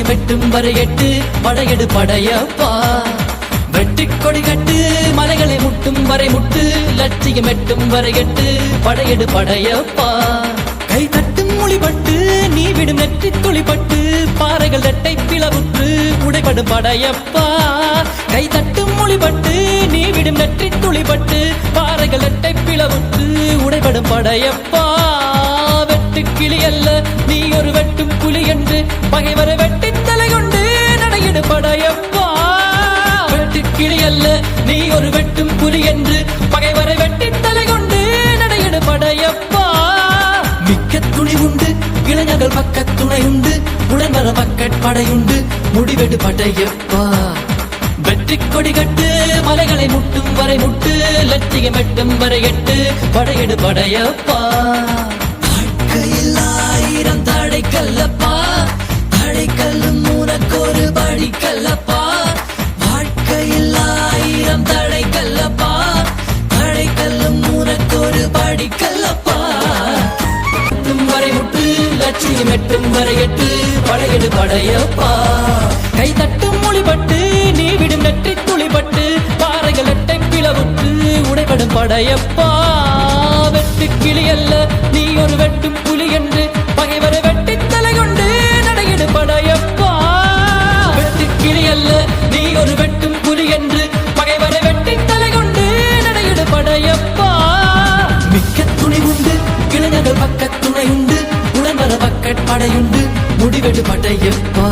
லட்சியம் வெட்டும் வரை எட்டு படையெடு படையப்பா வெட்டிக் கொடி கட்டு மலைகளை முட்டும் வரை முட்டு லட்சியம் எட்டும் வரை எட்டு படையெடு படையப்பா கை தட்டும் மொழிபட்டு நீ விடும் நெற்றி துளிப்பட்டு பாறைகள் ரெட்டை பிளவுற்று உடைபடும் படையப்பா கை தட்டும் மொழிபட்டு நீ விடும் நெற்றி துளிப்பட்டு பாறைகள் ரெட்டை பிளவுற்று உடைபடும் படையப்பா வெட்டு கிளி அல்ல நீ ஒரு வெட்டும் புலி என்று பகைவரை வெட்டி தலை கொண்டு நடையிடு படையப்பா வெட்டு கிளி அல்ல நீ ஒரு வெட்டும் புலி என்று பகைவரை வெட்டி தலை கொண்டு நடையிடு படையப்பா மிக்க துணி உண்டு இளைஞர்கள் பக்க துணை உண்டு உடன் வர பக்கட் படையுண்டு முடிவெடு படையப்பா வெற்றி கொடி கட்டு மலைகளை முட்டும் வரை முட்டு லட்சியம் எட்டும் வரை எட்டு படையெடு படையப்பா வாழ்க்கையில் ஆயிரம் தடை கல்லப்பா தடை கல்லும் உனக்கொரு படி கல்லப்பா வாழ்க்கையில் ஆயிரம் தடை கல்லப்பா தடை கல்லும் உனக்கொரு படி கல்லப்பா வரை முட்டு லட்சியம் எட்டும் வரை எட்டு படையெடு படையப்பா கை தட்டும் மொழிபட்டு நீ விடும் நெற்றி துளிபட்டு பாறைகள் எட்டை பிளவுற்று உடைபடும் படையப்பா வெட்டு கிளி அல்ல நீ ஒரு வெட்டும் புலி என்று பகைவரை வெட்டி தலை கொண்டு நடையிடு படையப்பா வெட்டு கிளி அல்ல நீ ஒரு வெட்டும் புலி என்று பகைவரை வெட்டி தலை கொண்டு நடையிடு படையப்பா மிக்க துணி உண்டு இளைஞர்கள் பக்க துணை உண்டு உடன் வர பக்கட் படையுண்டு முடிவெடு படையப்பா